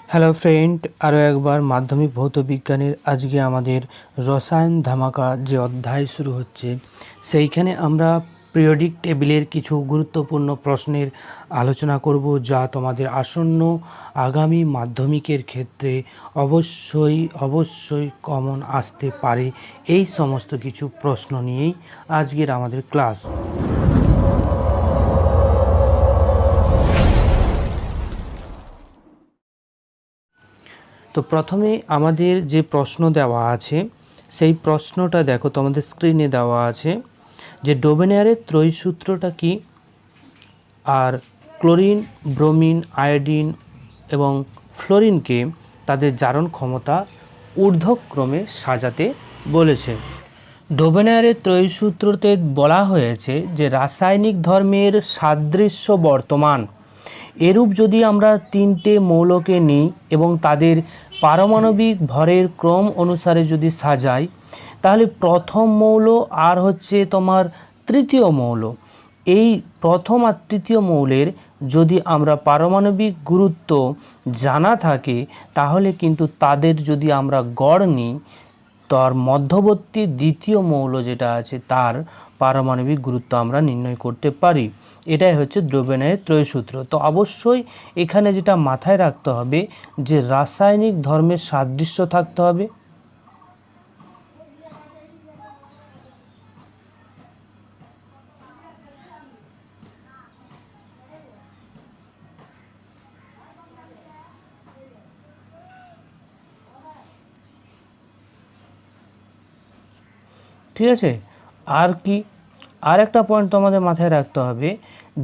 Hello friend, আরও একবার মাধ্যমিক ভৌত বিজ্ঞানের আজকে আমাদের রসায়ন ধামাকা যে অধ্যায় শুরু হচ্ছে সেইখানে আমরা পিরিয়ডিক টেবিলের কিছু গুরুত্বপূর্ণ প্রশ্নের আলোচনা করব, যা তোমাদের আসন্ন আগামী মাধ্যমিকের ক্ষেত্রে অবশ্যই কমন আসতে পারে। এই সমস্ত কিছু প্রশ্ন নিয়েই আজকের আমাদের ক্লাস। তো প্রথমে আমাদের যে প্রশ্ন দেওয়া আছে সেই প্রশ্নটা দেখো, তোমাদের স্ক্রিনে দেওয়া আছে যে ডোবেনেয়ারের ত্রয়ী সূত্রটা কি, আর ক্লোরিন, ব্রোমিন, আয়োডিন এবং ফ্লোরিনকে তাদের জারণ ক্ষমতা ঊর্ধ্বক্রমে সাজাতে বলেছে। ডোবেনেয়ারের ত্রয়ী সূত্রতে বলা হয়েছে যে রাসায়নিক ধর্মের সাদৃশ্য বর্তমান। এরূপ যদি আমরা তিনটে মৌলকে নিই এবং তাদের পারমাণবিক ভরের ক্রম অনুসারে যদি সাজাই, তাহলে প্রথম মৌল আর হচ্ছে তোমার তৃতীয় মৌল, এই প্রথম আর তৃতীয় মৌলের যদি আমরা পারমাণবিক গুরুত্ব জানা থাকে, তাহলে কিন্তু তাদের যদি আমরা গড় নিই, তার মধ্যবর্তী দ্বিতীয় মৌল যেটা আছে তার পারমাণবিক গুরুত্ব আমরা নির্ণয় করতে পারি। এটাই হচ্ছে ডোবেনেয়ারের ত্রয়ী সূত্র। তো অবশ্যই এখানে যেটা মাথায় রাখতে হবে যে রাসায়নিক ধর্মের সাদৃশ্য থাকতে হবে, ঠিক আছে। আর কি, আর একটা পয়েন্ট তোমাদের মাথায় রাখতে হবে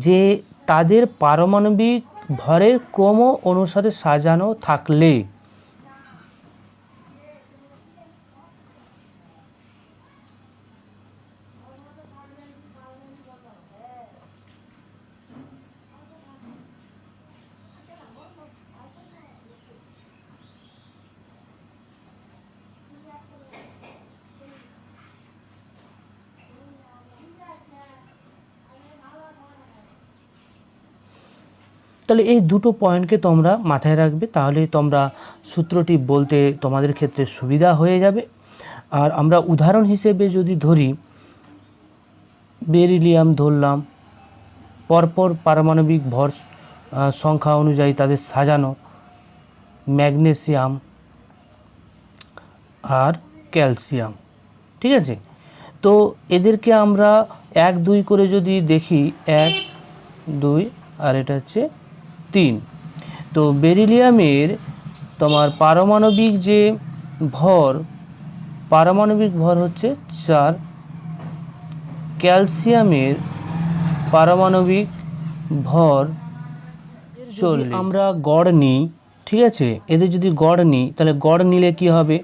যে তাদের পারমাণবিক ভরের ক্রম অনুসারে সাজানো থাকলে, তাহলে এই দুটো পয়েন্টকে তোমরা মাথায় রাখবে, তাহলে তোমরা সূত্রটি বলতে তোমাদের ক্ষেত্রে সুবিধা হয়ে যাবে। আর আমরা উদাহরণ হিসেবে যদি ধরি, বেরিলিয়াম ধরলাম, পরপর পারমাণবিক ভর সংখ্যা অনুযায়ী তাদের সাজানো, ম্যাগনেসিয়াম আর ক্যালসিয়াম, ঠিক আছে। তো এদেরকে আমরা 1 2 করে যদি দেখি, 1 2 আর এটা হচ্ছে 3। তো বেরিলিয়ামের তোমার পারমাণবিক যে পারমাণবিক ভর হচ্ছে 4, ক্যালসিয়ামের পারমাণবিক ভর 40। আমরা গড় নিই, ঠিক আছে, এদের যদি গড় নিই তাহলে গড় নিলে কি হবে,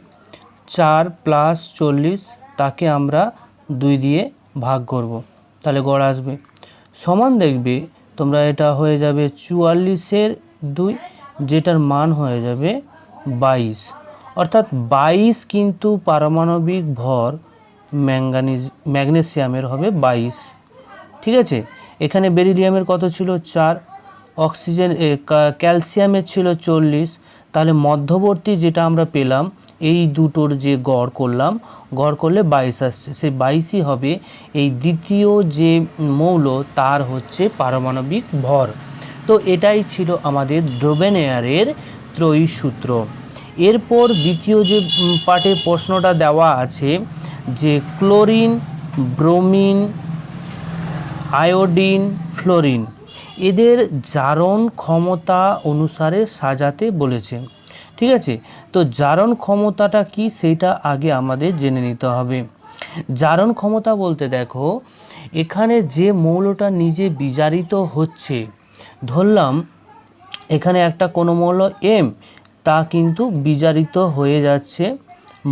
4 + 40, তাকে আমরা 2 দিয়ে ভাগ করব, তাহলে গড় আসবে সমান, দেখবে তোমরা এটা হয়ে যাবে 44-এর 2, যেটার মান হয়ে যাবে 22। অর্থাৎ 22 কিন্তু পারমাণবিক ভর ম্যাগনেসিয়ামের হবে 22, ঠিক আছে। এখানে বেরিলিয়ামের কত ছিল, 4, ক্যালসিয়ামের ছিল 40, তাহলে মধ্যবর্তী যেটা আমরা পেলাম এই দুটোর যে গড় করলাম, গড় করলে 22 আসছে, সেই 22ই হবে এই দ্বিতীয় যে মৌল তার হচ্ছে পারমাণবিক ভর। তো এটাই ছিল আমাদের ডোবেনেয়ারের ত্রয়ী সূত্র। এরপর দ্বিতীয় যে পার্টে প্রশ্নটা দেওয়া আছে যে ক্লোরিন, ব্রোমিন, আয়োডিন, ফ্লোরিন এদের জারণ ক্ষমতা অনুসারে সাজাতে বলেছে, ঠিক আছে। তো জারণ ক্ষমতাটা কি সেটা আগে আমাদের জেনে নিতে হবে। জারণ ক্ষমতা বলতে দেখো, এখানে যে মৌলটা নিজে বিজারিত হচ্ছে, ধরলাম এখানে একটা কোনো মৌল এম, তা কিন্তু বিজারিত হয়ে যাচ্ছে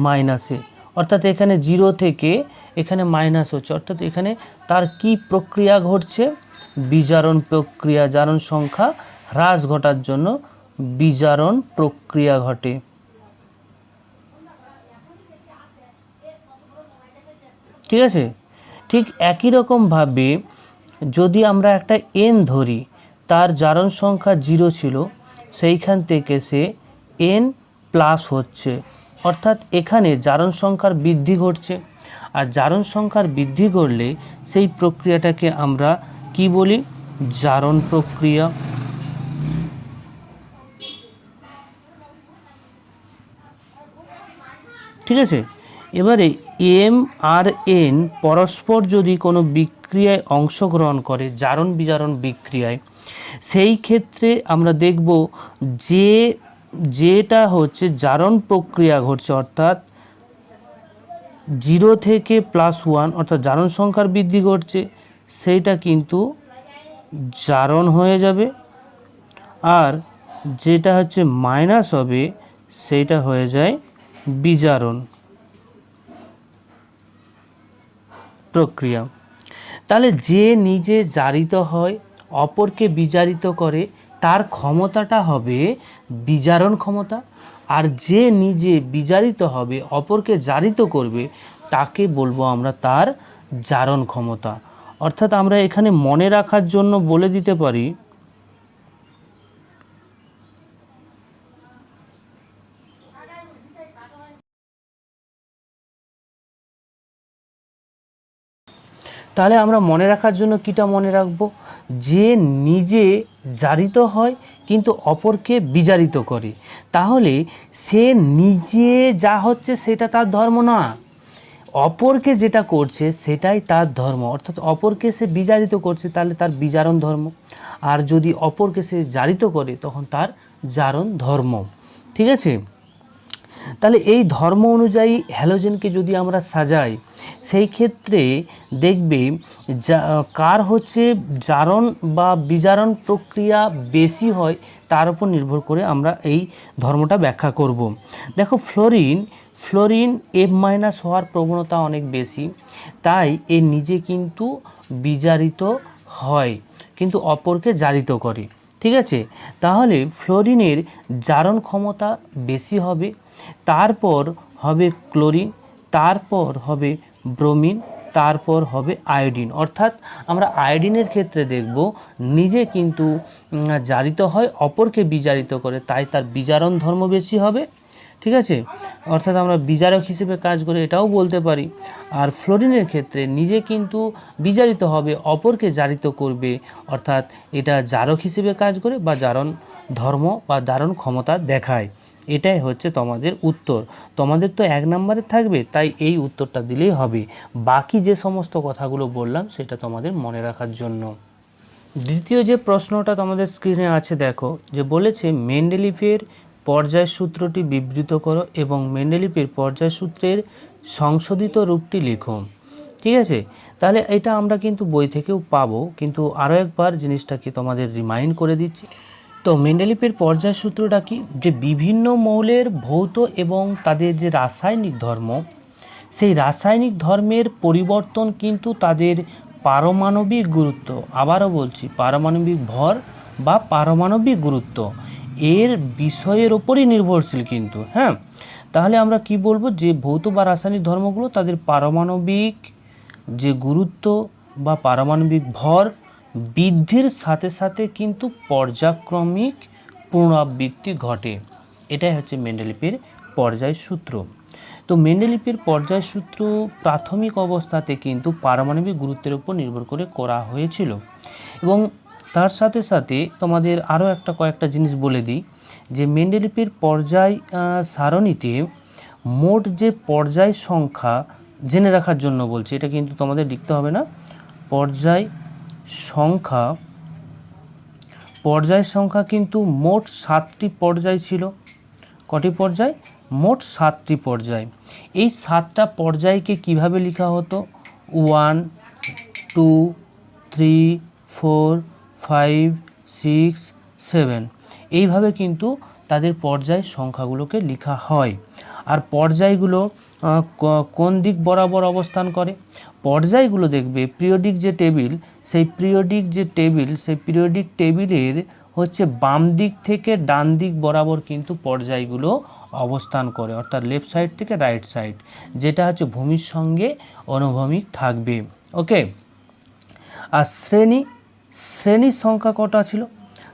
মাইনাসে, অর্থাৎ এখানে 0 থেকে এখানে মাইনাস হচ্ছে, অর্থাৎ এখানে তার কি প্রক্রিয়া ঘটছে, বিজারণ প্রক্রিয়া, জারণ সংখ্যা হ্রাস ঘটার জন্য বিজারণ প্রক্রিয়া ঘটে, ঠিক আছে। ঠিক একই রকমভাবে যদি আমরা একটা এন ধরি, তার জারণ সংখ্যা 0 ছিল, সেইখান থেকে সে এন প্লাস হচ্ছে, অর্থাৎ এখানে জারণ সংখ্যার বৃদ্ধি ঘটছে। আর জারণ সংখ্যার বৃদ্ধি ঘটলে সেই প্রক্রিয়াটাকে আমরা কি বলি? জারণ প্রক্রিয়া। ঠিক আছে, এবারে এম আর এন পরস্পর যদি কোনো বিক্রিয়ায় অংশগ্রহণ করে, জারণ বিজারণ বিক্রিয়ায়, সেই ক্ষেত্রে আমরা দেখব যেটা হচ্ছে জারণ প্রক্রিয়া ঘটছে, অর্থাৎ 0 থেকে +1 অর্থাৎ জারণ সংখ্যার বৃদ্ধি ঘটছে, সেইটা কিন্তু জারণ হয়ে যাবে। আর যেটা হচ্ছে মাইনাস হবে সেইটা হয়ে যায় বিজারণ প্রক্রিয়া। তাহলে যে নিজে জারিত হয়, অপরকে বিজারিত করে, তার ক্ষমতাটা হবে বিজারণ ক্ষমতা। আর যে নিজে বিজারিত হবে, অপরকে জারিত করবে, তাকে বলবো আমরা তার জারণ ক্ষমতা। অর্থাৎ আমরা এখানে মনে রাখার জন্য বলে দিতে পারি, তাহলে আমরা মনে রাখার জন্য কিটা মনে রাখবো? যে নিজে জারিত হয় কিন্তু অপরকে বিজারিত করে, তাহলে সে নিজে যা হচ্ছে সেটা তার ধর্ম না, অপরকে যেটা করছে সেটাই তার ধর্ম। অর্থাৎ অপরকে সে বিজারিত করছে, তাহলে তার বিজারণ ধর্ম। আর যদি অপরকে সে জারিত করে, তখন তার জারণ ধর্ম। ঠিক আছে, তাহলে এই ধর্ম অনুযায়ী হ্যালোজেনকে যদি আমরা সাজাই, সেই ক্ষেত্রে দেখবে কার হচ্ছে জারণ বা বিজারণ প্রক্রিয়া বেশি হয়, তার উপর নির্ভর করে আমরা এই ধর্মটা ব্যাখ্যা করব। দেখো, ফ্লোরিন F- হওয়ার প্রবণতা অনেক বেশি, তাই এ নিজে কিন্তু বিজারিত হয় কিন্তু অপরকে জারিত করে। ঠিক আছে, তাহলে ফ্লোরিনের জারণ ক্ষমতা বেশি হবে, তারপর হবে ক্লোরিন, তারপর হবে ব্রোমিন, তারপর হবে আয়োডিন। অর্থাৎ আমরা আয়োডিনের ক্ষেত্রে দেখব নিজে কিন্তু জারিত হয়, অপরকে বিজারিত করে, তাই তার বিজারণ ধর্ম বেশি হবে। ঠিক আছে, অর্থাৎ আমরা বিজারক হিসেবে কাজ করে এটাও বলতে পারি। আর ফ্লোরিনের ক্ষেত্রে নিজে কিন্তু বিজারিত হবে, অপরকে জারিত করবে, অর্থাৎ এটা জারক হিসেবে কাজ করে বা জারণ ধর্ম বা জারণ ক্ষমতা দেখায়। এটাই হচ্ছে তোমাদের উত্তর। তোমাদের তো 1 নম্বরে থাকবে, তাই এই উত্তরটা দিলেই হবে। বাকি যে সমস্ত কথাগুলো বললাম সেটা তোমাদের মনে রাখার জন্য। দ্বিতীয় যে প্রশ্নটা তোমাদের স্ক্রিনে আছে, দেখো, যে বলেছে মেন্ডেলিফের পর্যায় সূত্রটি বিবৃত করো এবং মেন্ডেলিফের পর্যায় সূত্রের সংশোধিত রূপটি লেখো। ঠিক আছে, তাহলে এটা আমরা কিন্তু বই থেকেও পাবো, কিন্তু আরও একবার জিনিসটাকে তোমাদের রিমাইন্ড করে দিচ্ছি। তো মেন্ডেলিফের পর্যায় সূত্রটা কি? যে বিভিন্ন মৌলের ভৌত এবং তাদের যে রাসায়নিক ধর্ম, সেই রাসায়নিক ধর্মের পরিবর্তন কিন্তু তাদের পারমাণবিক গুরুত্ব, আবারও বলছি পারমাণবিক ভর বা পারমাণবিক গুরুত্ব, এর বিষয়ের ওপরই নির্ভরশীল কিন্তু। হ্যাঁ, তাহলে আমরা কি বলবো? যে ভৌত বা রাসায়নিক ধর্মগুলো তাদের পারমাণবিক যে গুরুত্ব বা পারমাণবিক ভর বৃদ্ধির সাথে সাথে কিন্তু পর্যায়ক্রমিক পুনরাবৃত্তি ঘটে। এটাই হচ্ছে মেন্ডেলিফের পর্যায় সূত্র। তো মেন্ডেলিফের পর্যায় সূত্র প্রাথমিক অবস্থাতে কিন্তু পারমাণবিক গুরুত্বের উপর নির্ভর করে করা হয়েছিল। এবং তার সাথে সাথে তোমাদের আরও কয়েকটা জিনিস বলে দিই, যে মেন্ডেলিফের পর্যায় সারণীতে মোট যে পর্যায় সংখ্যা জেনে রাখার জন্য বলছি, এটা কিন্তু তোমাদের লিখতে হবে না। পর্যায় সংখ্যা কিন্তু মোট 7টি পর্যায় ছিল। কটি পর্যায়? মোট 7টি পর্যায়। এই 7টা পর্যায়কে কিভাবে লেখা হতো? 1, 2, 3, 4, 5, 6, 7 এইভাবে কিন্তু তাদের পর্যায় সংখ্যাগুলোকে লেখা হয়। আর পর্যায়গুলো কোন দিক বরাবর অবস্থান করে? পর্যায়গুলো দেখবে পিরিয়ডিক যে টেবিল, সেই পিরিয়ডিক টেবিলের হচ্ছে বাম দিক থেকে ডান দিক বরাবর কিন্তু পর্যায়গুলো অবস্থান করে, অর্থাৎ লেফট সাইড থেকে রাইট সাইড, যেটা হচ্ছে ভূমির সঙ্গে অনুভূমিক থাকবে। ওকে, আর শ্রেণীর সংখ্যা কটা ছিল?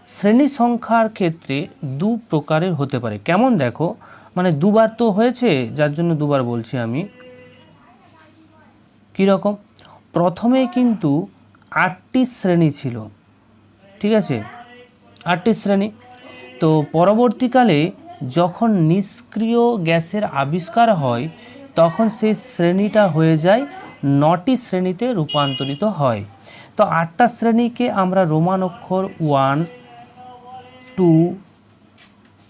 শ্রেণী সংখ্যার ক্ষেত্রে দু প্রকারের হতে পারে। কেমন দেখো, মানে দুবার তো হয়েছে, যার জন্য দুবার বলছি আমি। কীরকম? প্রথমে কিন্তু 8টি শ্রেণী ছিল, ঠিক আছে, 8টি শ্রেণী। তো পরবর্তীকালে যখন নিষ্ক্রিয় গ্যাসের আবিষ্কার হয় তখন সেই শ্রেণীটা হয়ে যায় 9টি শ্রেণীতে রূপান্তরিত হয়। তো 8টা শ্রেণীকে আমরা রোমান অক্ষর 1, 2,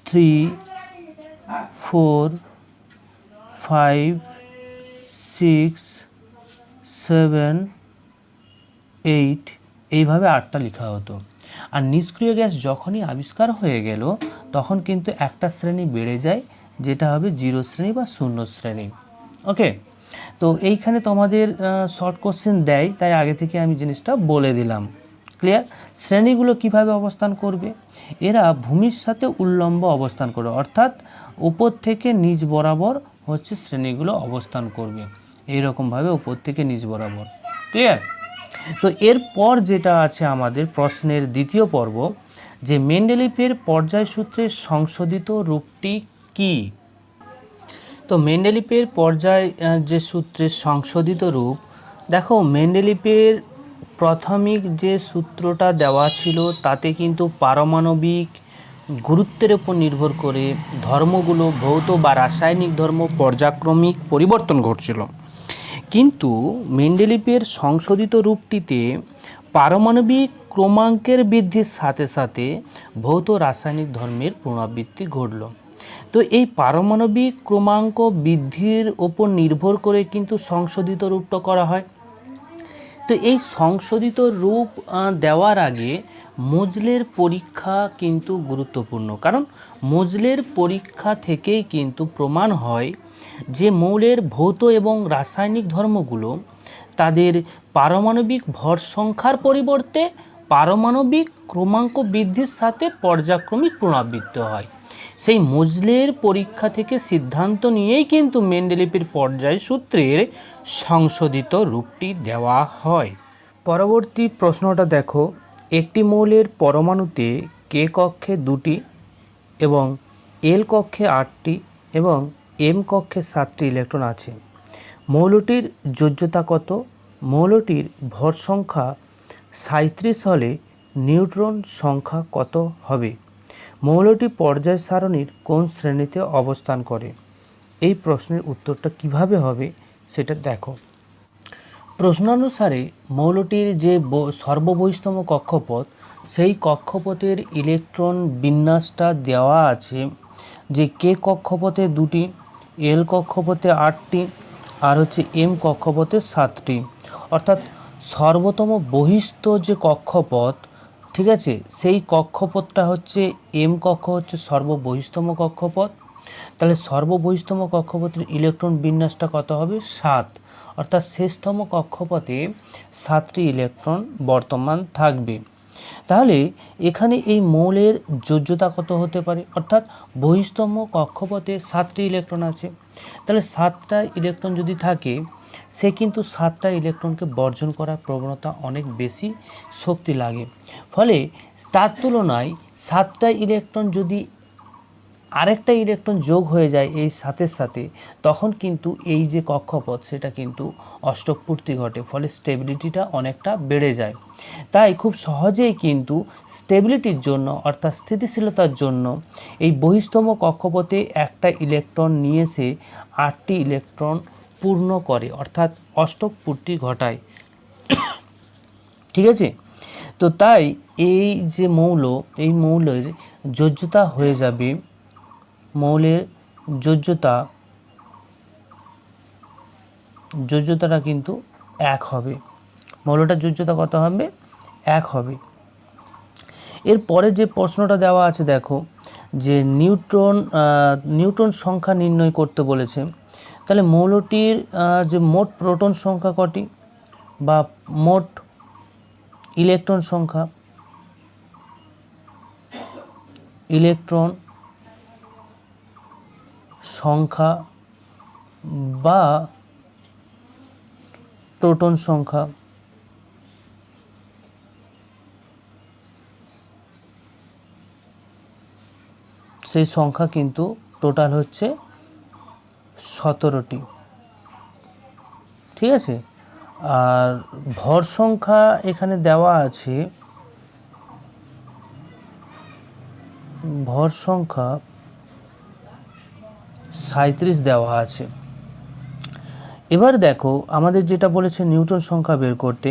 3, 4, 5, 6, 7, 8 এইভাবে 8টা লেখা হতো। আর নিষ্ক্রিয় গ্যাস যখনই আবিষ্কার হয়ে গেল তখন কিন্তু একটা শ্রেণী বেড়ে যায়, যেটা হবে 0 শ্রেণী বা 0 শ্রেণী। ওকে, তো এইখানে তোমাদের শর্ট কোশ্চেন দেয়, তাই আগে থেকে আমি জিনিসটা বলে দিলাম। ক্লিয়ার? শ্রেণীগুলো কিভাবে অবস্থান করবে? এরা ভূমির সাথে উল্লম্ব অবস্থান করবে, অর্থাৎ উপর থেকে নিচ বরাবর হচ্ছে শ্রেণীগুলো অবস্থান করবে, এইরকমভাবে উপর থেকে নিচ বরাবর। ক্লিয়ার? তো এরপর যেটা আছে আমাদের প্রশ্নের দ্বিতীয় পর্ব, যে মেন্ডেলিফের পর্যায়সূত্রের সংশোধিত রূপটি কি? তো মেন্ডেলিফের পর্যায় যে সূত্রের সংশোধিত রূপ, দেখো মেন্ডেলিফের প্রাথমিক যে সূত্রটা দেওয়া ছিল তাতে কিন্তু পারমাণবিক গুরুত্বের উপর নির্ভর করে ধর্মগুলো ভৌত বা রাসায়নিক ধর্ম পর্যায়ক্রমিক পরিবর্তন ঘটছিল। কিন্তু মেন্ডেলিফের সংশোধিত রূপটিতে পারমাণবিক ক্রমাঙ্কের বৃদ্ধির সাথে সাথে ভৌত রাসায়নিক ধর্মের পুনরাবৃত্তি ঘটল। তো এই পারমাণবিক ক্রমাঙ্ক বৃদ্ধির ওপর নির্ভর করে কিন্তু সংশোধিত রূপটা করা হয়। তো এই সংশোধিত রূপ দেওয়ার আগে মোজলের পরীক্ষা কিন্তু গুরুত্বপূর্ণ, কারণ মোজলের পরীক্ষা থেকেই কিন্তু প্রমাণ হয় যে মৌলের ভৌত এবং রাসায়নিক ধর্মগুলো তাদের পারমাণবিক ভর সংখ্যার পরিবর্তে পারমাণবিক ক্রমাঙ্ক বৃদ্ধির সাথে পর্যায়ক্রমিক পুনরাবৃত্তি হয়। সেই মোজলের পরীক্ষা থেকে সিদ্ধান্ত নিয়েই কিন্তু মেন্ডেলিফের পর্যায় সূত্রের সংশোধিত রূপটি দেওয়া হয়। পরবর্তী প্রশ্নটা দেখো, একটি মৌলের পরমাণুতে কে কক্ষে 2টি এবং এল কক্ষে 8টি এবং এম কক্ষে 7টি ইলেকট্রন আছে। মৌলটির যোজ্যতা কত? মৌলটির ভর সংখ্যা 37 হলে নিউট্রন সংখ্যা কত হবে? মৌলটি পর্যায় সারণীর কোন শ্রেণীতে অবস্থান করে? এই প্রশ্নের উত্তরটা কিভাবে হবে সেটা দেখো। প্রশ্নানুসারে মৌলটির যে সর্ববহিস্তম কক্ষপথ, সেই কক্ষপথের ইলেকট্রন বিন্যাসটা দেওয়া আছে, যে কে কক্ষপথে 2টি, এল কক্ষপথে 8টি আর হচ্ছে এম কক্ষপথে 7টি। অর্থাৎ সর্বতম বহিস্থ যে কক্ষপথ, ঠিক আছে, সেই কক্ষপথটা হচ্ছে এম কক্ষ, হচ্ছে সর্ববহিস্তম কক্ষপথ। তাহলে সর্ববহিস্তম কক্ষপথের ইলেকট্রন বিন্যাসটা কত হবে? 7। অর্থাৎ শেষতম কক্ষপথে 7টি ইলেকট্রন বর্তমান থাকবে। তাহলে এখানে এই মৌলের যোজ্যতা কত হতে পারে? অর্থাৎ বহিস্তম কক্ষপথে 7টি ইলেকট্রন আছে, তাহলে 7টা ইলেকট্রন যদি থাকে, সে কিন্তু 7টা ইলেকট্রনকে বর্জন করার প্রবণতা অনেক বেশি শক্তি লাগে। ফলে তার তুলনায় 7টা ইলেকট্রন যদি আরেকটা ইলেকট্রন যোগ হয়ে যায় এই সাথে সাথে, তখন কিন্তু এই যে কক্ষপথ সেটা কিন্তু অষ্টক পূর্তি ঘটে, ফলে স্টেবিলিটিটা অনেকটা বেড়ে যায়। তাই খুব সহজেই কিন্তু স্টেবিলিটির জন্য অর্থাৎ স্থিতিশীলতার জন্য এই বহিস্তম কক্ষপথে একটা ইলেকট্রন নিয়ে এসে 8টি ইলেকট্রন পূর্ণ করে, অর্থাৎ অষ্টক পূর্তি ঘটায়। ঠিক আছে? তো তাই এই যে মৌল, এই মৌলের যোজ্যতা হয়ে যাবে, মৌলের যোজ্যতাটা কিন্তু 1 হবে। মৌলটার যোজ্যতা কত হবে? 1 হবে। এরপরে যে প্রশ্নটা দেওয়া আছে দেখো, যে নিউট্রন সংখ্যা নির্ণয় করতে বলেছে। তাহলে মৌলটির যে মোট প্রোটন সংখ্যা কটি বা মোট ইলেকট্রন সংখ্যা, বা প্রোটন সংখ্যা, সেই সংখ্যা কিন্তু টোটাল হচ্ছে 17টি। ঠিক আছে, আর ভর সংখ্যা এখানে দেওয়া আছে, ভর সংখ্যা 37 দেওয়া আছে। এবার দেখো আমাদের যেটা বলেছে নিউটন সংখ্যা বের করতে,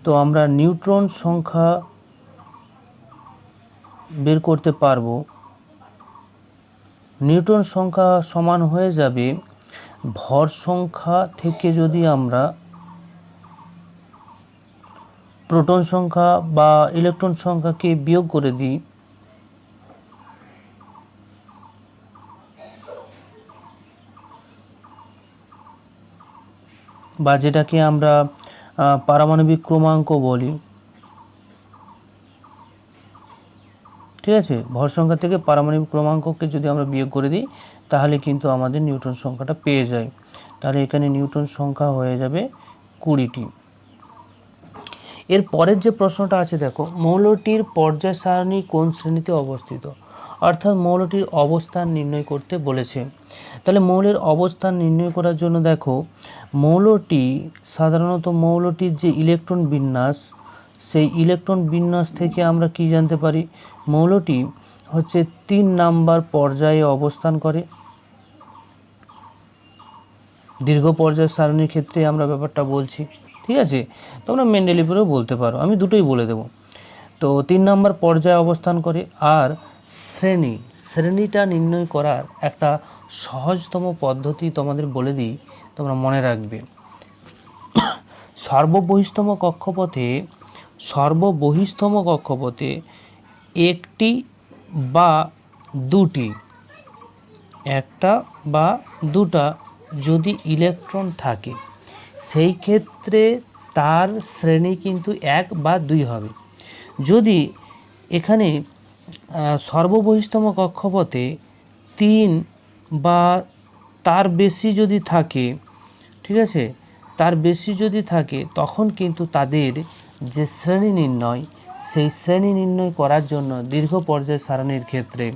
তো আমরা নিউটন সংখ্যা বের করতে পারবো। নিউটন সংখ্যা সমান হয়ে যাবে ভর সংখ্যা থেকে যদি আমরা প্রোটন সংখ্যা বা ইলেকট্রন সংখ্যাকে বিয়োগ করে দিই, বা যেটাকে আমরা পারমাণবিক ক্রমাঙ্ক বলি। ঠিক আছে, ভর সংখ্যা থেকে পারমাণবিক ক্রমাঙ্ককে যদি আমরা বিয়োগ করে দিই তাহলে কিন্তু আমাদের নিউটন সংখ্যাটা পেয়ে যায়। তাহলে এখানে নিউটন সংখ্যা হয়ে যাবে 20টি। এর পরের যে প্রশ্নটা আছে দেখো, মৌলটির পর্যায় সারণী কোন শ্রেণীতে অবস্থিত, অর্থাৎ মৌলটির অবস্থান নির্ণয় করতে বলেছে। তাহলে মৌলের অবস্থান নির্ণয় করার জন্য দেখো, মৌলটি সাধারণত মৌলটির যে ইলেকট্রন বিন্যাস, সেই ইলেকট্রন বিন্যাস থেকে আমরা কি জানতে পারি, মৌলটি হচ্ছে 3 নাম্বার পর্যায়ে অবস্থান করে। দীর্ঘ পর্যায় সারণীর ক্ষেত্রে আমরা ব্যাপারটা বলছি। ঠিক আছে, তোমরা মেন্ডেলিভেরও বলতে পারো, আমি দুটোই বলে দেব। তো 3 নাম্বার পর্যায়ে অবস্থান করে। আর শ্রেণীটা নির্ণয় করার একটা সহজতম পদ্ধতি তোমাদের বলে দিই, তোমরা মনে রাখবে। সর্ববহিস্তম কক্ষপথে একটি বা দুটা যদি ইলেকট্রন থাকে, সেই ক্ষেত্রে তার শ্রেণী কিন্তু 1 বা 2 হবে। যদি এখানে সর্ববহিস্তম কক্ষপথে 3 বা তার বেশি যদি থাকে, ঠিক আছে, তার বেশি যদি থাকে, তখন কিন্তু তাদের যে শ্রেণী নির্ণয়, সেই শ্রেণী নির্ণয় করার জন্য দীর্ঘ পর্যায় সারণীর ক্ষেত্রে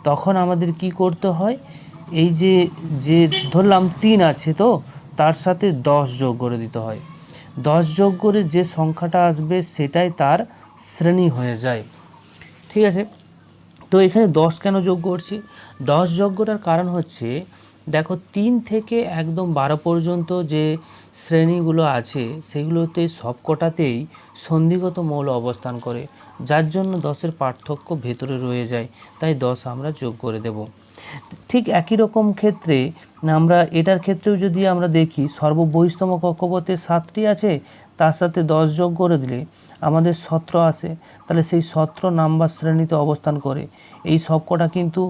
তখন আমাদের কি করতে হয়, এই যে ধরলাম 3 আছে, তো তার সাথে 10 যোগ করে দিতে হয়। 10 যোগ করে যে সংখ্যাটা আসবে সেটাই তার শ্রেণী হয়ে যায়। ঠিক আছে, তো এখানে 10 কেন যোগ করছি? 10 যোগ করার কারণ হচ্ছে, দেখো 3 থেকে একদম 12 পর্যন্ত যে শ্রেণীগুলো আছে সেগুলোতে সবকটাতেই সন্ধিগত মৌল অবস্থান করে, যার জন্য 10-এর পার্থক্য ভেতরে রয়ে যায়, তাই 10 আমরা যোগ করে দেব। ঠিক একই রকম ক্ষেত্রে আমরা এটার ক্ষেত্রেও যদি আমরা দেখি, সর্ববহিস্তম কক্ষপথে 7টি আছে, তার সাথে 10 যোগ করে দিলে আমাদের 17 আসে। তাহলে সেই 17 নাম্বার শ্রেণীতে অবস্থান করে। এই সবকটা কিন্তু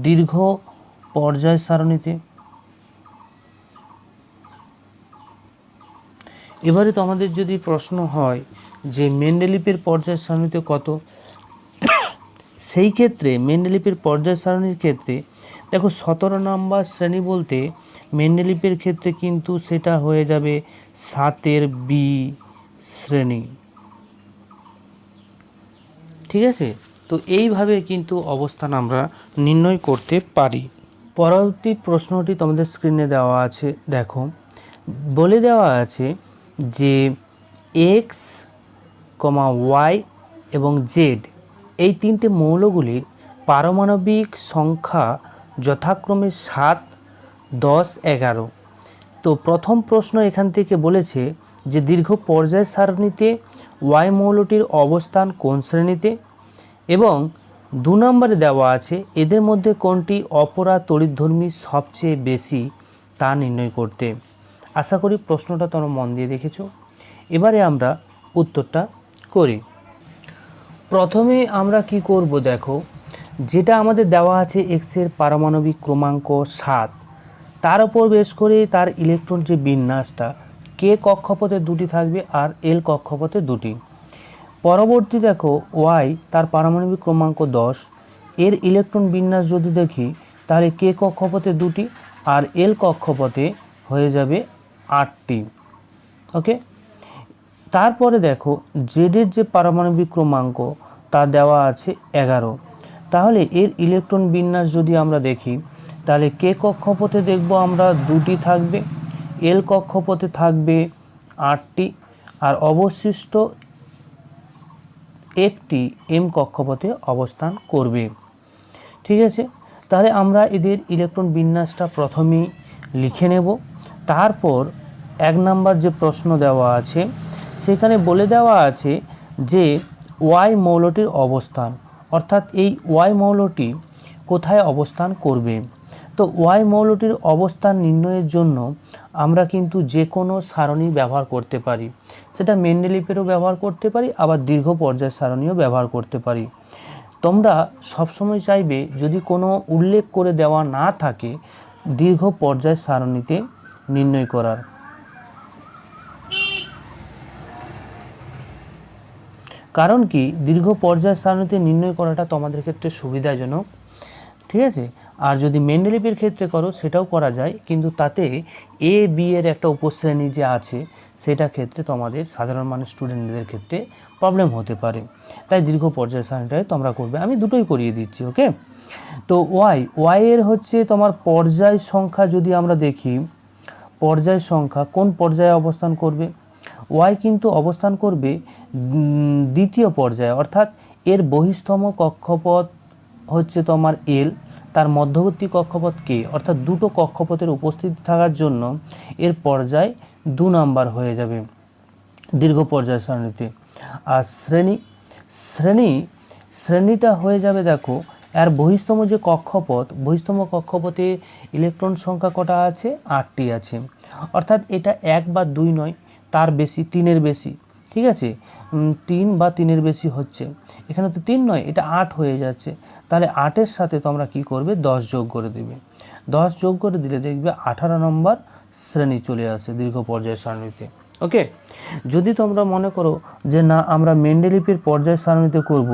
দীর্ঘ পর্যায় সারণীতে। এবারে তো আমাদের যদি প্রশ্ন হয় যে মেন্ডেলিভের পর্যায় সারণীতে কত, সেই ক্ষেত্রে মেন্ডেলিভের পর্যায় সারণীর ক্ষেত্রে দেখো 17 নাম্বার শ্রেণী বলতে মেন্ডেলিভের ক্ষেত্রে কিন্তু সেটা হয়ে যাবে 7-এর বি শ্রেণী। ঠিক আছে, তো এইভাবে কিন্তু অবস্থান আমরা নির্ণয় করতে পারি। পরবর্তী প্রশ্নটি তোমাদের স্ক্রিনে দেওয়া আছে, দেখো বলে দেওয়া আছে যে এক্স, ওয়াই এবং জেড এই 3টে মৌলগুলির পারমাণবিক সংখ্যা যথাক্রমে 7, 10, 11। তো প্রথম প্রশ্ন এখান থেকে বলেছে যে দীর্ঘ পর্যায় সারণীতে ওয়াই মৌলটির অবস্থান কোন শ্রেণীতে, এবং 2 নম্বরে দেওয়া আছে এদের মধ্যে কোনটি অপরা তড়িৎধর্মী সবচেয়ে বেশি তা নির্ণয় করতে। আশা করি প্রশ্নটা তোমরা মন দিয়ে দেখেছো। এবারে আমরা উত্তরটা করি। প্রথমে আমরা কি করব, দেখো যেটা আমাদের দেওয়া আছে এক্সের পারমাণবিক ক্রমাঙ্ক 7, তার উপর বেশ করে তার ইলেকট্রন যে বিন্যাসটা, কে কক্ষপথে 2টি থাকবে আর এল কক্ষপথে 2টি। পরবর্তী দেখো ওয়াই, তার পারমাণবিক ক্রমাঙ্ক 10, এর ইলেকট্রন বিন্যাস যদি দেখি তাহলে কে কক্ষপথে 2টি আর এল কক্ষপথে হয়ে যাবে 8টি। ওকে, তারপরে দেখো জেডের যে পারমাণবিক ক্রমাঙ্ক তা দেওয়া আছে 11, তাহলে এর ইলেকট্রন বিন্যাস যদি আমরা দেখি, তাহলে কে কক্ষপথে দেখব আমরা দুটি থাকবে, এল কক্ষপথে থাকবে 8টি, আর অবশিষ্ট একটি এম কক্ষপথে অবস্থান করবে। ঠিক আছে, তাহলে আমরা এদের ইলেকট্রন বিন্যাসটা প্রথমেই লিখে নেব। তারপর 1 নাম্বার যে প্রশ্ন দেওয়া আছে সেখানে বলে দেওয়া আছে যে ওয়াই মৌলটির অবস্থান, অর্থাৎ এই ওয়াই মৌলটি কোথায় অবস্থান করবে। তো ওয়াই মৌলটির অবস্থান নির্ণয়ের জন্য আমরা কিন্তু যে কোনো সারণী ব্যবহার করতে পারি, সেটা মেন্ডেলিভেরও ব্যবহার করতে পারি, আবার দীর্ঘ পর্যায় সারণীও ব্যবহার করতে পারি। তোমরা সবসময় চাইবে যদি কোনো উল্লেখ করে দেওয়া না থাকে দীর্ঘ পর্যায় সারণীতে নির্ণয় করার। কারণ কি, দীর্ঘ পর্যায় সারণীতে নির্ণয় করাটা তোমাদের ক্ষেত্রে সুবিধাজনক। ঠিক আছে, আর যদি মেন্ডেলিভের ক্ষেত্রে করো সেটাও করা যায়, কিন্তু তাতে এ বি এর একটা উপশ্রেণী যে আছে সেটা ক্ষেত্রে তোমাদের সাধারণ মানুষ স্টুডেন্টদের ক্ষেত্রে প্রবলেম হতে পারে, তাই দীর্ঘ পর্যায় সারণীটাই তোমরা করবে। আমি দুটোই করিয়ে দিচ্ছি। ওকে, তো ওয়াই এর হচ্ছে তোমার পর্যায় সংখ্যা যদি আমরা দেখি, পর্যায় সংখ্যা কোন পর্যায়ে অবস্থান করবে, ওয়াই কিন্তু অবস্থান করবে দ্বিতীয় পর্যায়ে, অর্থাৎ এর বহিস্থম কক্ষপথ হচ্ছে তোমার এল, তার মধ্যবর্তী কক্ষপথ কে, অর্থাৎ দুটো কক্ষপথের উপস্থিতি থাকার জন্য এর পর্যায় 2 নাম্বার হয়ে যাবে দীর্ঘ পর্যায় সারণীতে। আর শ্রেণীটা হয়ে যাবে, দেখো এর বহিস্থম যে কক্ষপথ, বহিস্থম কক্ষপথে ইলেকট্রন সংখ্যা কটা আছে, 8টি আছে, অর্থাৎ এটা 1 বা 2 নয়, তার বেশি, 3-এর বেশি। ঠিক আছে, 3 বা 3-এর বেশি হচ্ছে, এখানে তো 3 নয়, এটা 8 হয়ে যাচ্ছে। তাহলে 8-এর সাথে তোমরা কি করবে, 10 যোগ করে দেবে। 10 যোগ করে দিলে দেখবে 18 নম্বর শ্রেণী চলে আসে দীর্ঘ পর্যায় সারণীতে। ওকে, যদি তোমরা মনে করো যে না আমরা মেন্ডেলিভের পর্যায় সারণীতে করব,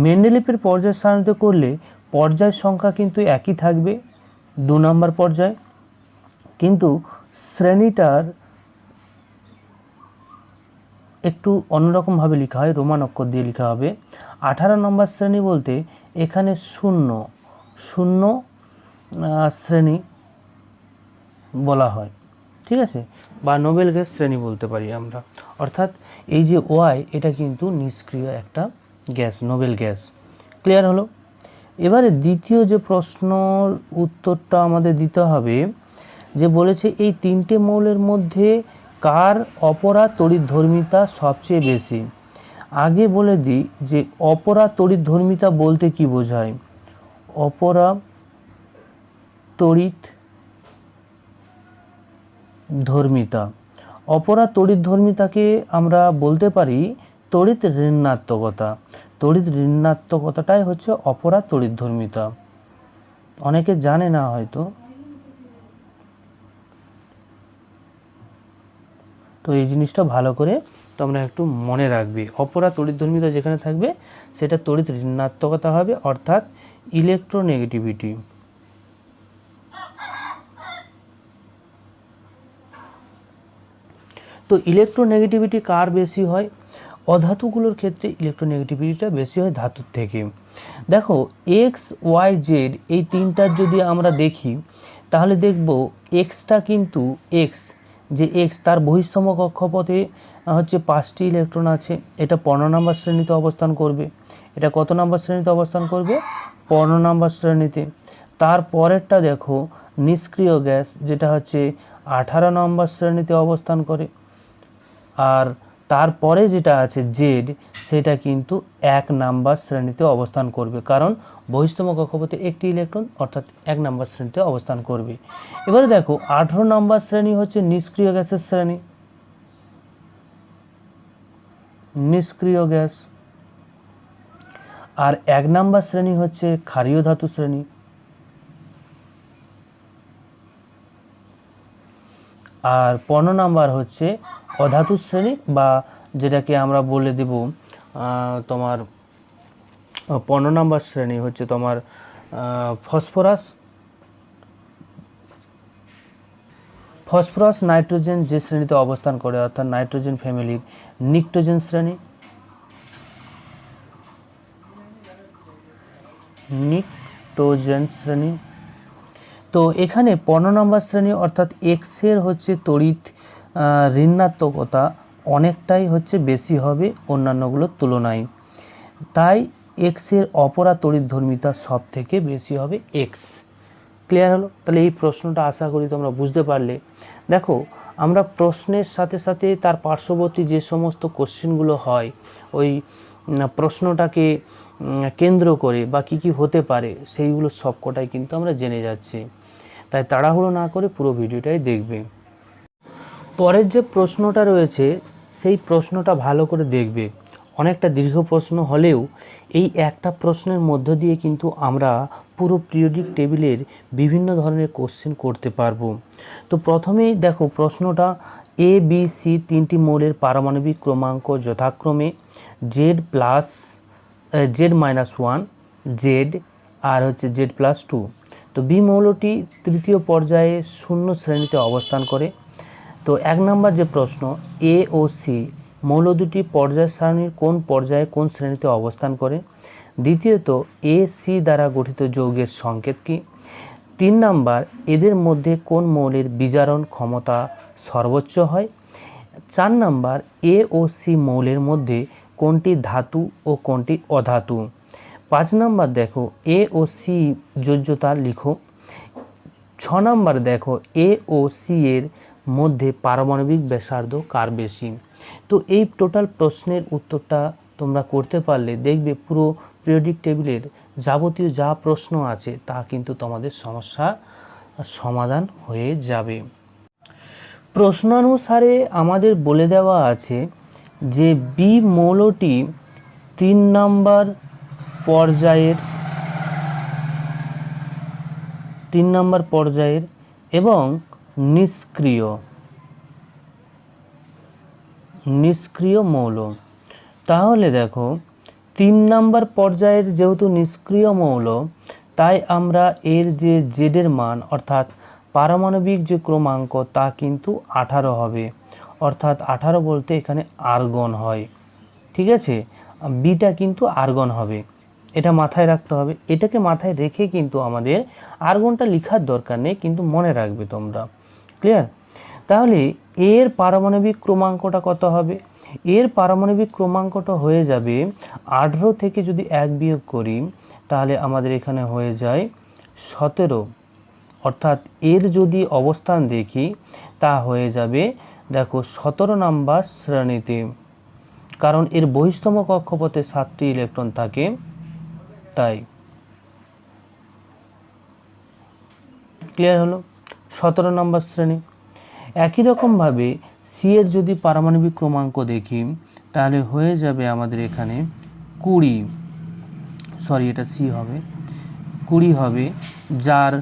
মেন্ডেলিভের পর্যায় সারণীতে করলে পর্যায় সংখ্যা কিন্তু একই থাকবে, 2 নম্বর পর্যায়, কিন্তু শ্রেণীটার একটু অন্যরকমভাবে লেখা হয়, রোমান অক্ষর দিয়ে লেখা হবে। 18 নম্বর শ্রেণী বলতে এখানে 0 শ্রেণী বলা হয়। ঠিক আছে, বা নোবেল গ্যাস শ্রেণী বলতে পারি আমরা, অর্থাৎ এই যে ওয়াই এটা কিন্তু নিষ্ক্রিয় একটা গ্যাস, নোবেল গ্যাস। ক্লিয়ার হলো? এবারে দ্বিতীয় যে প্রশ্নর উত্তরটা আমাদের দিতে হবে, যে বলেছে এই 3টে মৌলের মধ্যে কার অপরা তড়িৎধর্মিতা সবচেয়ে বেশি। আগে বলে দিই যে অপরা তড়িৎধর্মিতা বলতে কি বোঝায়। অপরা তড়িৎধর্মিতা, অপরা তড়িৎধর্মিতাকে আমরা বলতে পারি তড়িৎ ঋণাত্মকতা। তড়িৎ ঋণাত্মকতাটাই হচ্ছে অপরা তড়িৎধর্মিতা। অনেকে জানে না হয়তো, তো এই জিনিসটা ভালো করে তোমরা একটু মনে রাখবে। অপরা তড়িৎধর্মিতা যেখানে থাকবে সেটা তড়িৎ ঋণাত্মকতা হবে, অর্থাৎ ইলেকট্রোনেগেটিভিটি। তো ইলেকট্রোনেগেটিভিটি কার বেশি হয়? অধাতুগুলোর ক্ষেত্রে ইলেকট্রোনেগেটিভিটিটা বেশি হয় ধাতুর থেকে। দেখো এক্স ওয়াই জেড এই তিনটার যদি আমরা দেখি, তাহলে দেখব এক্সটা কিন্তু এক্স তার বহিস্থম কক্ষপথে হচ্ছে 5টি ইলেকট্রন আছে, এটা 15 নম্বর শ্রেণীতে অবস্থান করবে। এটা কত নম্বর শ্রেণীতে অবস্থান করবে? 15 নম্বর শ্রেণীতে। তারপরেরটা দেখো নিষ্ক্রিয় গ্যাস, যেটা হচ্ছে 18 নম্বর শ্রেণীতে অবস্থান করে। আর তারপরে যেটা আছে জেড, সেটা কিন্তু 1 নাম্বার শ্রেণীতে অবস্থান করবে, কারণ বহিস্থম কক্ষপথে একটি ইলেকট্রন, অর্থাৎ 1 নাম্বার শ্রেণীতে অবস্থান করবে। এবারে দেখো 18 নম্বর শ্রেণী হচ্ছে নিষ্ক্রিয় গ্যাসের শ্রেণী, নিষ্ক্রিয় গ্যাস। আর 1 নাম্বার শ্রেণী হচ্ছে ক্ষারীয় ধাতু শ্রেণী। আর 15 নাম্বার হচ্ছে অধাতু শ্রেণী, বা যেটাকে আমরা বলে দেব তোমার 15 নাম্বার শ্রেণী হচ্ছে তোমার ফসফরাস ফসফরাস নাইট্রোজেন যে শ্রেণীতে অবস্থান করে অর্থাৎ নাইট্রোজেন ফ্যামিলির নিক্টোজেন শ্রেণী, নিক্টোজেন শ্রেণী। তো এখানে 15 নম্বর শ্রেণী অর্থাৎ এক্সের হচ্ছে তড়িৎ ঋণাত্মকতা অনেকটাই হচ্ছে বেশি হবে অন্যান্যগুলোর তুলনায়, তাই এক্সের অপরা তড়িৎধর্মিতা সব থেকে বেশি হবে এক্স। ক্লিয়ার হলো? তাহলে এই প্রশ্নটা আশা করি তোমরা বুঝতে পারলে। দেখো আমরা প্রশ্নের সাথে সাথে তার পার্শ্ববর্তী যে সমস্ত কোশ্চেনগুলো হয় ওই প্রশ্নটাকে কেন্দ্র করে বা কী কী হতে পারে সেইগুলো সবকটাই কিন্তু আমরা জেনে যাচ্ছি, তাই তাড়াহুড়ো না করে পুরো ভিডিওটাই দেখবে। পরের যে প্রশ্নটা রয়েছে সেই প্রশ্নটা ভালো করে দেখবে। অনেকটা দীর্ঘ প্রশ্ন হলেও এই একটা প্রশ্নের মধ্য দিয়ে কিন্তু আমরা পুরো পিরিয়ডিক টেবিলের বিভিন্ন ধরনের কোশ্চেন করতে পারবো। তো প্রথমেই দেখো প্রশ্নটা এ বি সি তিনটি মৌলের পারমাণবিক ক্রমাঙ্ক যথাক্রমে Z+1 Z আর হচ্ছে Z+2। তো বি মৌলটি তৃতীয় পর্যায়ে শূন্য শ্রেণীতে অবস্থান করে। তো 1 নম্বর যে প্রশ্ন এ ও সি মৌল দুটি পর্যায় সারণীর কোন পর্যায়ে কোন শ্রেণীতে অবস্থান করে। দ্বিতীয়ত এ সি দ্বারা গঠিত যৌগের সংকেত কী। 3 নম্বর এদের মধ্যে কোন মৌলের বিজারণ ক্ষমতা সর্বোচ্চ হয়। 4 নম্বর এ ও সি মৌলের মধ্যে কোনটি ধাতু ও কোনটি অধাতু। 5 নম্বর দেখো এ ও সি যোজ্যতা লিখো। 6 নম্বর দেখো এ ও সি এর মধ্যে পারমাণবিক ব্যাসার্ধ কার বেশি। তো এই টোটাল প্রশ্নের উত্তরটা তোমরা করতে পারলে দেখবে পুরো পিরিয়ডিক টেবিলের যাবতীয় যা প্রশ্ন আছে তা কিন্তু তোমাদের সমস্যা সমাধান হয়ে যাবে। প্রশ্নানুসারে আমাদের বলে দেওয়া আছে যে বি মৌলটি 3 নম্বর পর্যায়ের এবং নিষ্ক্রিয় মৌল। তাহলে দেখো 3 নম্বর পর্যায়ের যেহেতু নিষ্ক্রিয় মৌল, তাই আমরা এর যে জেডের মান অর্থাৎ পারমাণবিক যে ক্রমাঙ্ক তা কিন্তু 18 হবে, অর্থাৎ 18 বলতে এখানে আর্গন হয়। ঠিক আছে, বিটা কিন্তু আর্গন হবে, এটা মাথায় রাখতে হবে। এটাকে মাথায় রেখে কিন্তু আমাদের আর্গনটা লেখার দরকার নেই, কিন্তু মনে রাখবে তোমরা। ক্লিয়ার? তাহলে এর পারমাণবিক ক্রমাঙ্কটা কত হবে? এর পারমাণবিক ক্রমাঙ্কটা হয়ে যাবে 18 থেকে যদি 1 বিয়োগ করি তাহলে আমাদের এখানে হয়ে যায় 17, অর্থাৎ এর যদি অবস্থান দেখি তা হয়ে যাবে দেখো 17 নম্বর শ্রেণীতে, কারণ এর বহিস্তম কক্ষপথে 7টি ইলেকট্রন থাকে, তাই। ক্লিয়ার হলো? 17 নম্বর শ্রেণী। একই রকমভাবে সি এর যদি পারমাণবিক ক্রমাঙ্ক দেখি তাহলে হয়ে যাবে আমাদের এখানে 20, এটা সি হবে, 20 হবে, যার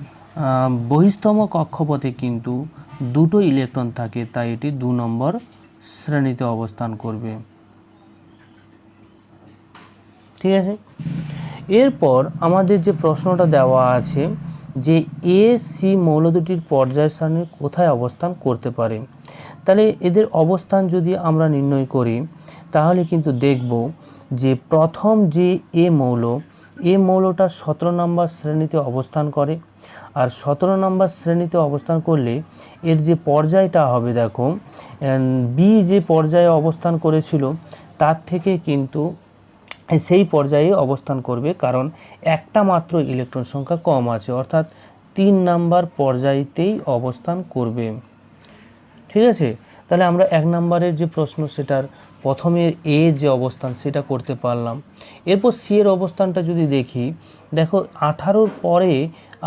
বহিস্তম কক্ষপথে কিন্তু 2টো ইলেকট্রন থাকে, তাই এটি 2 নম্বর শ্রেণীতে অবস্থান করবে। ঠিক আছে, এরপর আমাদের যে প্রশ্নটা দেওয়া আছে যে এ সি মৌল দুটির পর্যায় সারণী কোথায় অবস্থান করতে পারে। তাহলে এদের অবস্থান যদি আমরা নির্ণয় করি তাহলে কিন্তু দেখব যে প্রথম যে এ মৌলটা 17 নম্বর শ্রেণীতে অবস্থান করে, আর 17 নম্বর শ্রেণীতে অবস্থান করলে এর যে পর্যায়টা হবে দেখো বি যে পর্যায়ে অবস্থান করেছিল তার থেকে কিন্তু সেই পর্যায়ে অবস্থান করবে, কারণ একটা মাত্র ইলেকট্রন সংখ্যা কম আছে, অর্থাৎ 3 নাম্বার পর্যায়েতেই অবস্থান করবে। ঠিক আছে, তাহলে আমরা 1 নম্বরের যে প্রশ্ন সেটার প্রথমের এ যে অবস্থান সেটা করতে পারলাম। এরপর সি এর অবস্থানটা যদি দেখি, দেখো 18 পরে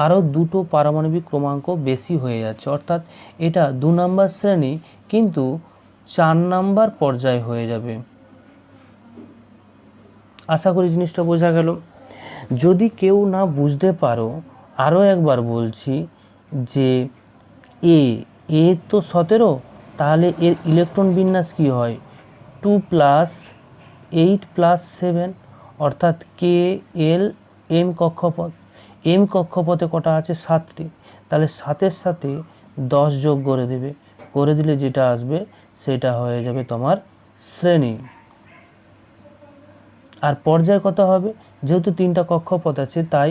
আরও 2টো পারমাণবিক ক্রমাঙ্ক বেশি হয়ে যাচ্ছে, অর্থাৎ এটা 2 নম্বর শ্রেণী কিন্তু 4 নাম্বার পর্যায় হয়ে যাবে। আশা করি জিনিসটা বোঝা গেল। যদি কেউ না বুঝতে পারো আরও একবার বলছি যে এ তো 17, তাহলে এর ইলেকট্রন বিন্যাস কি হয় 2 + 8 + 7, অর্থাৎ কে এল এম কক্ষপথ। এম কক্ষপথে কটা আছে 7টি, তাহলে 7-এর সাথে 10 যোগ করে দেবে, করে দিলে যেটা আসবে সেটা হয়ে যাবে তোমার শ্রেণী। আর পর্যায় কত হবে, যেহেতু 3টা কক্ষপথ আছে তাই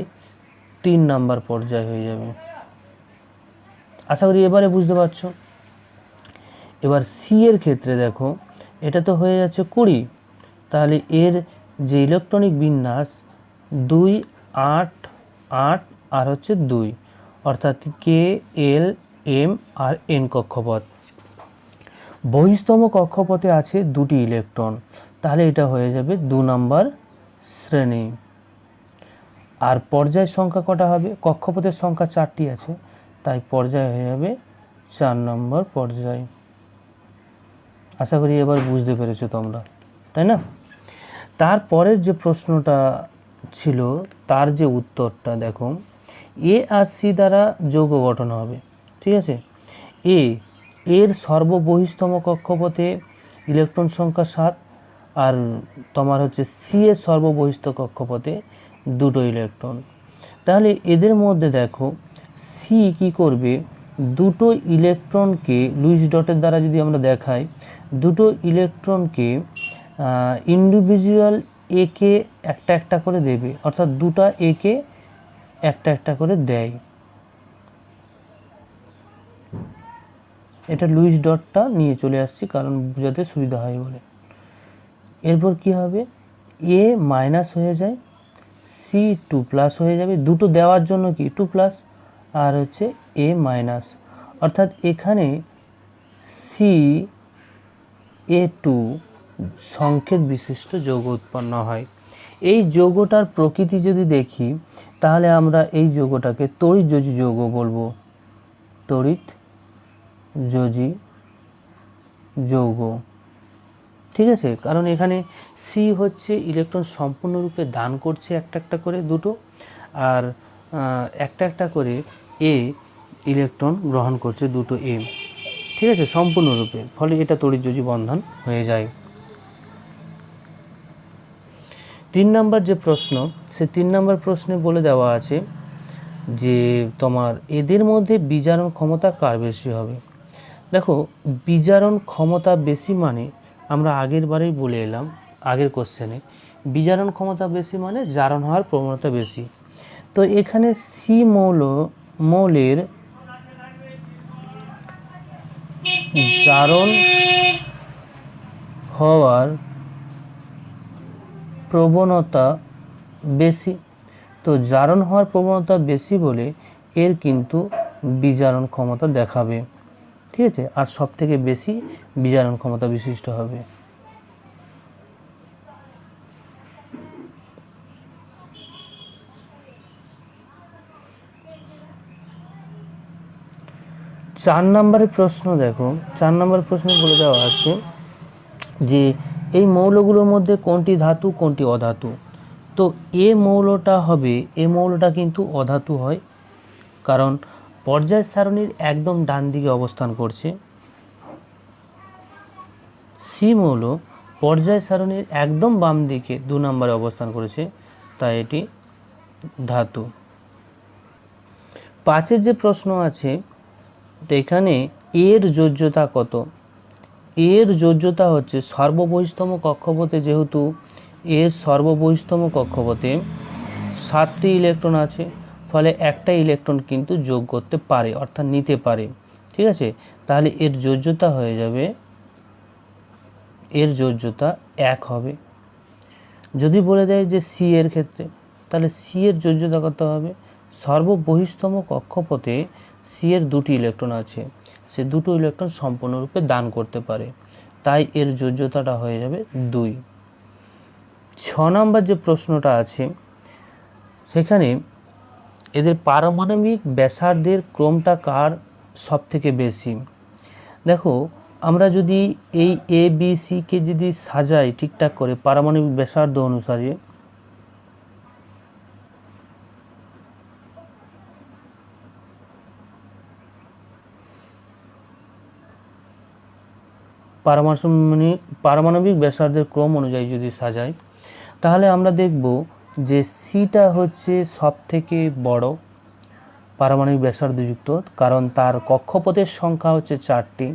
3 নাম্বার পর্যায় হয়ে যাবে। আশা করি এবারে বুঝতে পারছো। এবার সি এর ক্ষেত্রে দেখো, এটা তো হয়ে যাচ্ছে 20, তাহলে এর যে ইলেকট্রনিক বিন্যাস 2, 8, 8 আর হচ্ছে 2, অর্থাৎ কে, এল, এম আর এন কক্ষপথ। বহিস্তম কক্ষপথে আছে 2টি ইলেকট্রন, তাহলে এটা হয়ে যাবে 2 নাম্বার শ্রেণী। আর পর্যায়ের সংখ্যা কটা হবে, কক্ষপথের সংখ্যা 4টি আছে, তাই পর্যায় হয়ে যাবে 4 নম্বর পর্যায়। আশা করি এবার বুঝতে পেরেছো তোমরা, তাই না? তারপরের যে প্রশ্নটা ছিল তার যে উত্তরটা দেখো, এ আর সি দ্বারা যৌগ গঠন হবে, ঠিক আছে। এর সর্ববহিস্তম কক্ষপথে ইলেকট্রন সংখ্যা 7, আর তোমার হচ্ছে সি এর সর্ববহিস্থ কক্ষপথে 2টো ইলেকট্রন। তাহলে এদের মধ্যে দেখো সি কি করবে, 2টো ইলেকট্রনকে লুইস ডটের দ্বারা যদি আমরা দেখাই, 2টো ইলেকট্রনকে ইন্ডিভিজুয়াল এ কে একটা একটা করে দেবে, অর্থাৎ 2টা এ কে একটা একটা করে দেয়। এটা লুইস ডটটা নিয়ে চলে আসছি কারণ বোঝাতে সুবিধা হয় বলে। এরপর কি হবে, এ মাইনাস হয়ে যায়, সি 2+ হয়ে যাবে, 2টো দেওয়ার জন্য কি 2+, আর হচ্ছে এ মাইনাস, অর্থাৎ এখানে সি A2 সংকেত বিশিষ্ট যৌগ উৎপন্ন হয়। এই যৌগটার প্রকৃতি যদি দেখি তাহলে আমরা এই যৌগটাকে তড়িৎযোজী যৌগ বলবো, তড়িৎযোজী যৌগ, ঠিক আছে। কারণ এখানে সি হচ্ছে ইলেকট্রন সম্পূর্ণরূপে দান করছে একটা একটা করে 2টো, আর একটা একটা করে এ ইলেকট্রন গ্রহণ করছে 2টো এ, ঠিক আছে, সম্পূর্ণরূপে, ফলে এটা তড়িৎযোজী বন্ধন হয়ে যায়। 3 নম্বর যে প্রশ্ন, সে 3 নম্বর প্রশ্নে বলে দেওয়া আছে যে তোমার এদের মধ্যে বিজারণ ক্ষমতা কার বেশি হবে। দেখো বিজারণ ক্ষমতা বেশি মানে আমরা আগের বারেই বলে এলাম আগের কোশ্চেনে, বিজারণ ক্ষমতা বেশি মানে জারণ হওয়ার প্রবণতা বেশি। তো এখানে সি মৌলের জারণ হওয়ার প্রবণতা বেশি, তো জারণ হওয়ার প্রবণতা বেশি বলে এর কিন্তু বিজারণ ক্ষমতা দেখাবে, ঠিক আছে, আর সব থেকে বেশি বিজারণ ক্ষমতা বিশিষ্ট হবে। চার নম্বরের প্রশ্ন দেখো, 4 নম্বরের প্রশ্নে বলে দেওয়া আছে যে এই মৌলগুলোর মধ্যে কোনটি ধাতু কোনটি অধাতু। তো এ মৌলটা কিন্তু অধাতু হয়, কারণ পর্যায় সারণীর একদম ডান দিকে অবস্থান করছে। সি মৌল পর্যায় সারণীর একদম বাম দিকে 2 নম্বরে অবস্থান করেছে, তাই এটি ধাতু। 5-এর যে প্রশ্ন আছে, তো এখানে এর যোজ্যতা কত। এর যোজ্যতা হচ্ছে সর্ববহিস্তম কক্ষপথে, যেহেতু এর সর্ববহিস্তম কক্ষপথে 7টি ইলেকট্রন আছে, ফলে একটা ইলেকট্রন কিন্তু যোগ করতে পারে, অর্থাৎ নিতে পারে, ঠিক আছে। তাহলে এর যোজ্যতা হয়ে যাবে, এর যোজ্যতা 1 হবে। যদি বলে দেয় যে সি এর ক্ষেত্রে, তাহলে সি এর যোজ্যতা কত হবে, সর্ববহিস্তম কক্ষপথে সি এর 2টি ইলেকট্রন আছে, সে 2টো ইলেকট্রন সম্পূর্ণরূপে দান করতে পারে, তাই এর যোজ্যতাটা হয়ে যাবে 2। 6 নম্বর যে প্রশ্নটা আছে সেখানে এদের পারমাণবিক ব্যাসার্ধের ক্রমটা কার সব থেকে বেশি। দেখো আমরা যদি এই এ বি সি কে যদি সাজাই ঠিকঠাক করে পারমাণবিক ব্যাসার্ধ অনুসারে, পারমাণবিক ব্যাসার্ধের ক্রম অনুযায়ী যদি সাজাই, তাহলে আমরা দেখব যে সিটা হচ্ছে সব থেকে বড় পারমাণবিক ব্যাসার্ধযুক্ত, কারণ তার কক্ষপথের সংখ্যা হচ্ছে 4টি।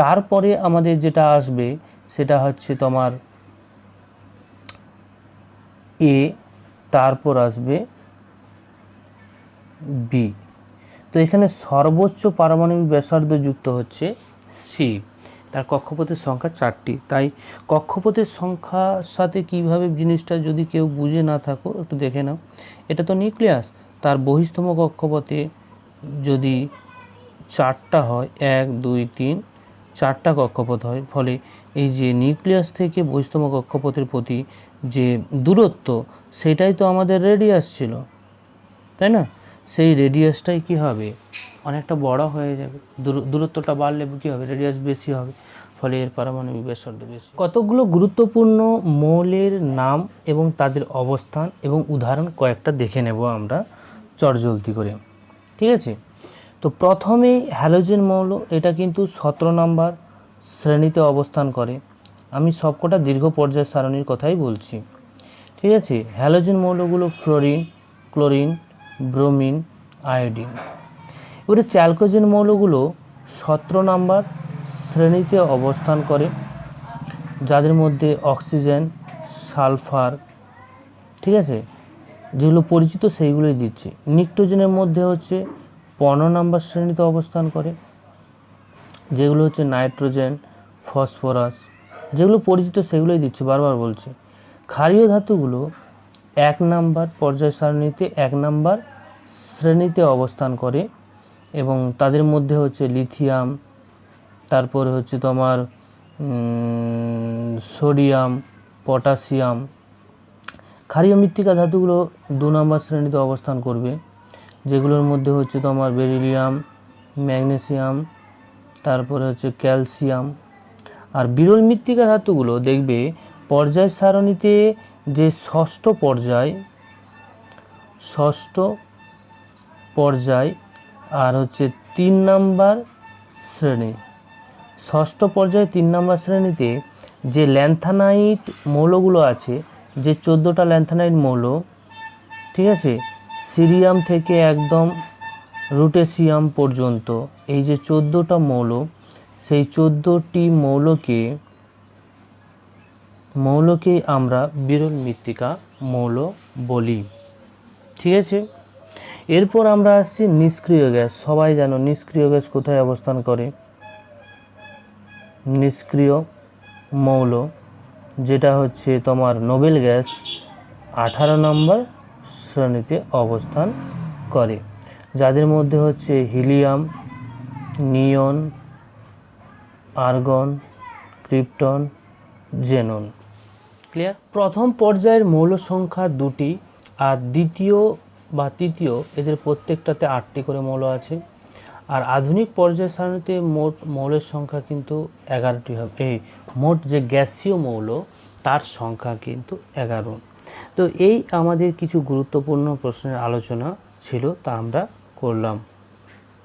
তারপরে আমাদের যেটা আসবে সেটা হচ্ছে তোমার এ, তারপর আসবে বি। তো এখানে সর্বোচ্চ পারমাণবিক ব্যাসার্ধযুক্ত হচ্ছে সি, তার কক্ষপথের সংখ্যা 4টি। তাই কক্ষপথের সংখ্যার সাথে কিভাবে জিনিসটা যদি কেউ বুঝে না থাকো একটু দেখে নাও। এটা তো নিউক্লিয়াস, তার বহিস্তম কক্ষপথে যদি 4টা হয়, 1 2 3 4টা কক্ষপথ হয়, ফলে এই যে নিউক্লিয়াস থেকে বহিস্তম কক্ষপথের প্রতি যে দূরত্ব সেটাই তো আমাদের রেডিয়াস ছিল, তাই না? সেই রেডিয়াসটাই কি হবে, অনেকটা বড় হয়ে যাবে। দূরত্বটা বাড়লে কী হবে, রেডিয়াস বেশি হবে, ফলে এর পারমাণবিক ব্যাসার্ধ বেশি। কতগুলো গুরুত্বপূর্ণ মৌলের নাম এবং তাদের অবস্থান এবং উদাহরণ কয়েকটা দেখে নেব আমরা চটজলদি করে, ঠিক আছে? তো প্রথমেই হ্যালোজেন মৌল, এটা কিন্তু 17 নম্বর শ্রেণীতে অবস্থান করে। আমি সবকটা দীর্ঘ পর্যায় সারণীর কথাই বলছি, ঠিক আছে? হ্যালোজেন মৌলগুলো ফ্লোরিন, ক্লোরিন, ব্রোমিন, আয়োডিন। এবারে চ্যালকোজেন মৌলগুলো 17 নম্বর শ্রেণীতে অবস্থান করে, যাদের মধ্যে অক্সিজেন, সালফার, ঠিক আছে, যেগুলো পরিচিত সেইগুলোই দিচ্ছি। নিক্টোজেনের মধ্যে হচ্ছে 15 নম্বর শ্রেণীতে অবস্থান করে, যেগুলো হচ্ছে নাইট্রোজেন, ফসফরাস, যেগুলো পরিচিত সেগুলোই দিচ্ছি, বারবার বলছি। ক্ষারীয় ধাতুগুলো 1 নম্বর পর্যায় সারণীতে 1 নম্বর শ্রেণীতে অবস্থান করে, এবং তাদের মধ্যে হচ্ছে লিথিয়াম, তারপরে হচ্ছে তোমার সোডিয়াম, পটাশিয়াম। ক্ষারীয় মৃত্তিকা ধাতুগুলো 2 নম্বর শ্রেণীতে অবস্থান করবে, যেগুলোর মধ্যে হচ্ছে তোমার বেরিলিয়াম, ম্যাগনেসিয়াম, তারপরে হচ্ছে ক্যালসিয়াম। আর বিরল মৃত্তিকা ধাতুগুলো দেখবে পর্যায় সারণীতে যে ষষ্ঠ পর্যায় আর হচ্ছে 3 নম্বর শ্রেণী। ষষ্ঠ পর্যায়ে 3 নম্বর শ্রেণীতে যে ল্যান্থানাইট মৌলগুলো আছে, যে 14টা ল্যান্থানাইট মৌল, ঠিক আছে, সিরিয়াম থেকে একদম রুটেসিয়াম পর্যন্ত, এই যে 14টা মৌল, সেই 14টি মৌলকে আমরা বিরল মৃত্তিকা মৌল বলি, ঠিক আছে? এরপর আমরা আসছি নিষ্ক্রিয় গ্যাস। সবাই জানো নিষ্ক্রিয় গ্যাস কোথায় অবস্থান করে। নিষ্ক্রিয় মৌল যেটা হচ্ছে তোমার নোবেল গ্যাস 18 নম্বর শ্রেণীতে অবস্থান করে, যাদের মধ্যে হচ্ছে হিলিয়াম, নিয়ন, আর্গন, ক্রিপ্টন, জেনন। ক্লিয়ার? প্রথম পর্যায়ের মৌল সংখ্যা 2টি, আর দ্বিতীয় বা তৃতীয় এদের প্রত্যেকটাতে 8টি করে মৌল আছে। আর আধুনিক পর্যায় সারণীতে মোট মৌলের সংখ্যা কিন্তু 11টি হবে। এই মোট যে গ্যাসীয় মৌল তার সংখ্যা কিন্তু 11। তো এই আমাদের কিছু গুরুত্বপূর্ণ প্রশ্নের আলোচনা ছিল, তা আমরা করলাম।